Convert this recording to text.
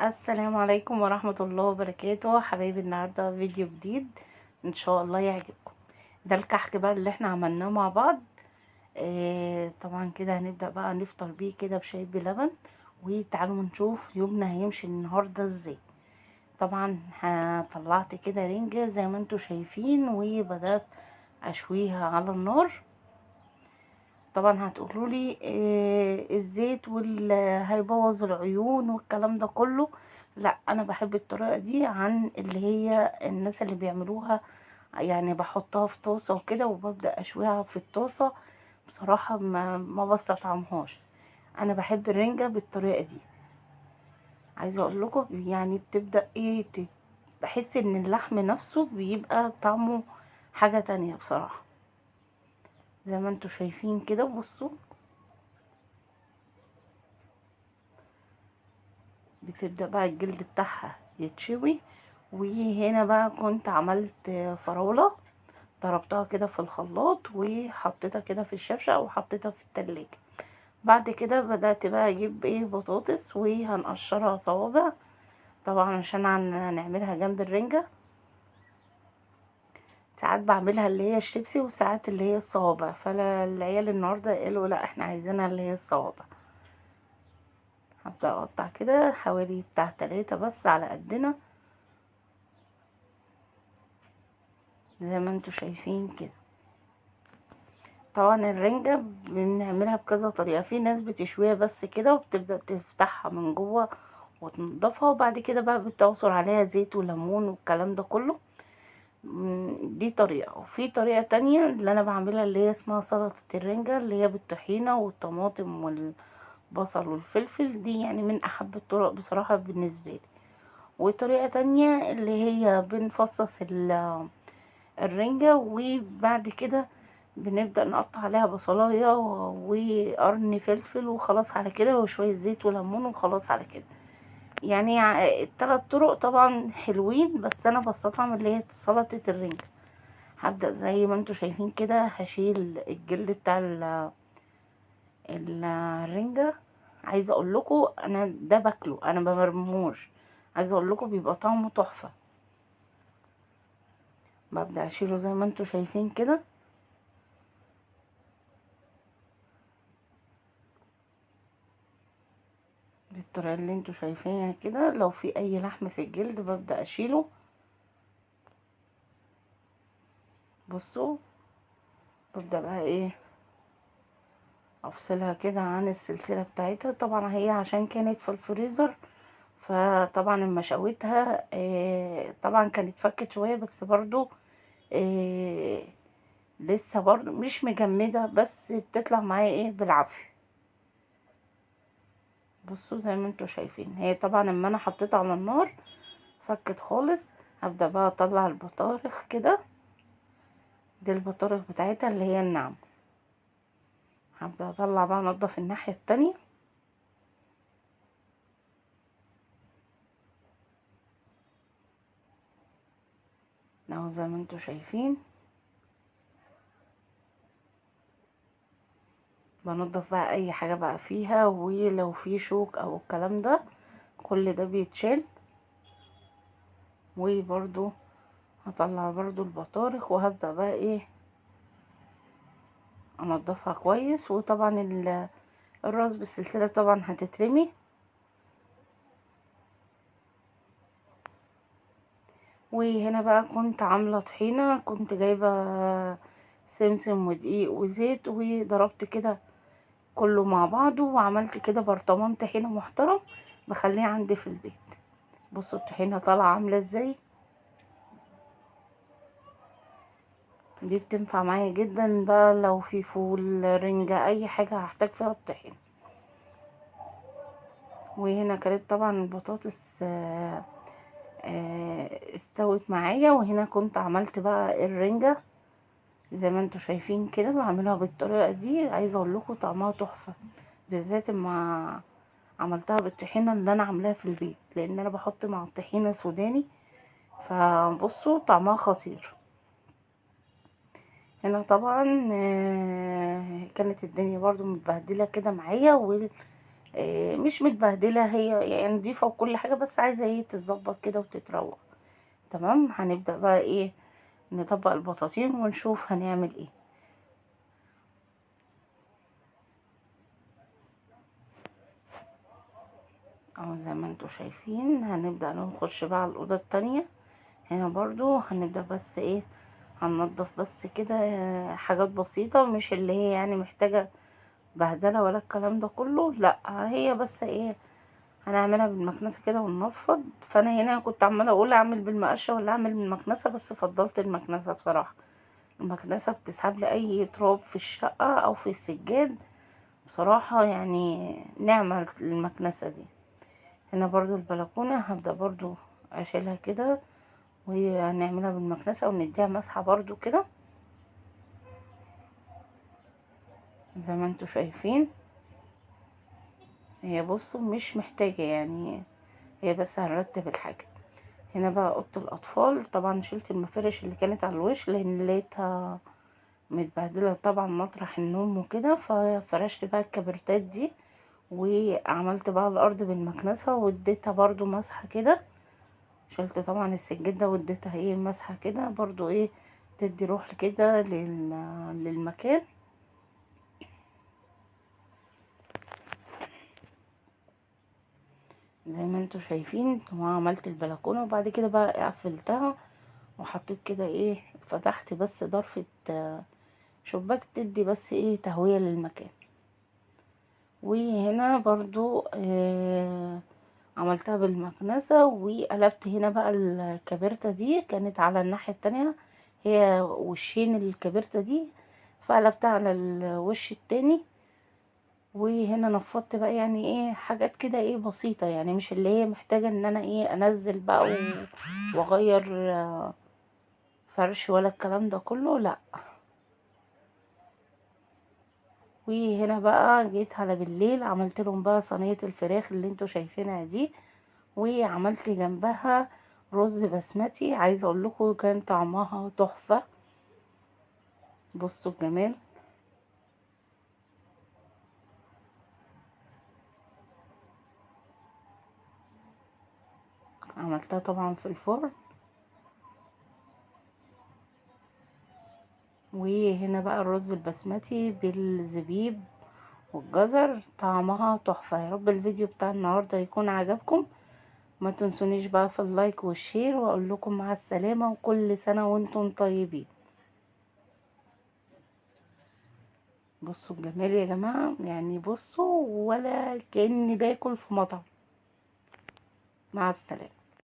السلام عليكم ورحمة الله وبركاته حبايبي. النهاردة فيديو جديد ان شاء الله يعجبكم. ده الكحك بقى اللي احنا عملناه مع بعض. طبعا كده هنبدأ بقى نفطر بيه كده بشاي بلبن. وتعالوا نشوف يومنا هيمشي النهاردة ازاي. طبعا طلعت كده رنجة زي ما انتوا شايفين وبدأت اشويها على النار. طبعا هتقولوا لي الزيت هيبوظ العيون والكلام ده كله. لا، انا بحب الطريقه دي عن اللي هي الناس اللي بيعملوها. يعني بحطها في طاسه وكده وببدا اشويها في الطاسه. بصراحه ما بستطعمهاش. انا بحب الرنجه بالطريقه دي. عايزه اقول لكم يعني بتبدا بحس ان اللحم نفسه بيبقى طعمه حاجه تانية بصراحه. زي ما انتوا شايفين كده بصوا. بتبدأ بقى الجلد بتاعها يتشوي. وهنا بقى كنت عملت فراولة. ضربتها كده في الخلاط وحطيتها كده في الشفشة وحطيتها في التلاجة. بعد كده بدأت بقى اجيب بطاطس وهنقشرها صوابع. طبعا عشان هنعملها جنب الرنجة. ساعات بعملها اللي هي الشيبسي وساعات اللي هي الصوابع، فالعيال النهاردة قالوا لا احنا عايزينها اللي هي الصوابع. هبدأ اقطع كده حوالي بتاع 3 بس على قدنا. زي ما انتوا شايفين كده. طبعا الرنجة بنعملها بكذا طريقة. في ناس بتشويها بس كده وبتبدأ تفتحها من جوه وتنضفها وبعد كده بقى بتعصر عليها زيت وليمون والكلام ده كله. دي طريقة. وفي طريقة تانية اللي انا بعملها اللي هي اسمها سلطة الرنجة اللي هي بالطحينة والطماطم والبصل والفلفل. دي يعني من احب الطرق بصراحة بالنسبة لي. وطريقة تانية اللي هي بنفصص الرنجة وبعد كده بنبدأ نقطع عليها بصلاية وقرن فلفل وخلاص على كده وشوية زيت وليمون وخلاص على كده. يعني التلات طرق طبعا حلوين بس انا بستطعم اللي هي سلطة الرنجة. هبدأ زي ما انتوا شايفين كده هشيل الجلد بتاع الرنجة. عايزة اقول لكم انا ده باكله، انا ما برموش. عايزة اقول لكم بيبقى طعمه تحفة. ببدأ اشيله زي ما انتوا شايفين كده بالطريقة اللي انتوا شايفينها كده. لو في اي لحم في الجلد ببدأ اشيله. بصوا. ببدأ بقى افصلها كده عن السلسلة بتاعتها. طبعا هي عشان كانت في الفريزر فطبعا لما شويتها طبعا كانت فكت شوية بس برضو آه لسه برضو مش مجمدة بس بتطلع معايا بالعافية. بصوا زي ما انتوا شايفين هي طبعا لما انا حطيتها على النار فكت خالص. هبدأ بقى اطلع البطارخ كده. دي البطارخ بتاعتها اللي هي الناعمة. هبدأ اطلع بقى انضف الناحية التانية. اهو زي ما انتوا شايفين بنضف بقى اي حاجة بقى فيها ولو في شوك او الكلام ده كل ده بيتشال. وبرضو هطلع برضو البطارخ وهبدأ بقى انضفها كويس. وطبعا الراس بالسلسلة طبعا هتترمي. وهنا بقى كنت عاملة طحينة. كنت جايبة سمسم ودقيق وزيت وضربت كده كله مع بعضه وعملت كده برطمان طحينة محترم بخليه عندي في البيت. بصوا الطحينة طالعة عاملة ازاي. دي بتنفع معايا جدا بقى لو في فول رنجة اي حاجة هحتاج فيها الطحينة. وهنا كانت طبعا البطاطس استوت معايا. وهنا كنت عملت بقى الرنجة زي ما انتوا شايفين كده بعملها بالطريقة دي. عايزة اقول لكم طعمها تحفة بالذات اما عملتها بالطحينة اللي انا عاملاها في البيت لان انا بحط مع الطحينة سوداني. فبصوا طعمها خطير. هنا طبعا كانت الدنيا برضو متبهدلة كده معايا مش متبهدله، هي يعني نضيفه وكل حاجه، بس عايزه ايه تتظبط كده وتتروق. تمام. هنبدا بقى ايه نطبق البطاطين ونشوف هنعمل ايه. اهو زي ما انتوا شايفين هنبدا نخش بقى على الاوضه التانية. هنا برضو هنبدا بس ايه هننضف بس كده، حاجات بسيطه، مش اللي هي يعني محتاجه بهدله ولا الكلام ده كله، لا هي بس ايه هنعملها بالمكنسه كده وننفض. فانا هنا كنت عماله اقول اعمل بالمقشه ولا اعمل بالمكنسه، بس فضلت المكنسه بصراحه. المكنسه بتسحب لي اي تراب في الشقه او في السجاد، بصراحه يعني نعمه المكنسه دي. هنا برضو البلكونه هبدا برضو اشيلها كده، وهنعملها بالمكنسه ونديها مسحه برضو كده زي ما انتوا شايفين. هي بصوا مش محتاجه يعني، هي بس هنرتب الحاجه. هنا بقى اوضه الاطفال، طبعا شلت المفارش اللي كانت على الوش لان لقيتها متبهدله طبعا مطرح النوم وكده، ففرشت بقى الكبرتات دي، وعملت بقى الارض بالمكنسه واديتها برضو مسحه كده. شلت طبعا السجاده واديتها ايه مسحه كده برضو ايه تدي روح كده للمكان. زي ما انتوا شايفين وعملت البلكونه، وبعد كده بقى قفلتها وحطيت كده ايه فتحت بس ضرفه شباك تدي بس ايه تهويه للمكان. وهنا برضو عملتها بالمكنسة وقلبت. هنا بقى الكبرتة دي كانت على الناحية التانية، هي وشين الكبرتة دي، فقلبتها على الوش التاني. وهنا نفضت بقى يعني ايه حاجات كده ايه بسيطة، يعني مش اللي هي محتاجة ان انا ايه انزل بقى واغير فرش ولا الكلام ده كله، لا. وهنا بقى جيت على بالليل عملت لهم بقى صينية الفراخ اللي انتوا شايفينها دي، وعملت جنبها رز بسمتي. عايزه اقول لكم كان طعمها تحفه. بصوا الجمال. عملتها طبعا في الفرن. وهنا بقى الرز البسمتي بالزبيب والجزر طعمها تحفه. يا رب الفيديو بتاع النهارده يكون عجبكم. ما تنسونيش بقى في اللايك والشير، واقول لكم مع السلامه وكل سنه وانتم طيبين. بصوا الجمال يا جماعه، يعني بصوا ولا كأني باكل في مطعم. مع السلامه.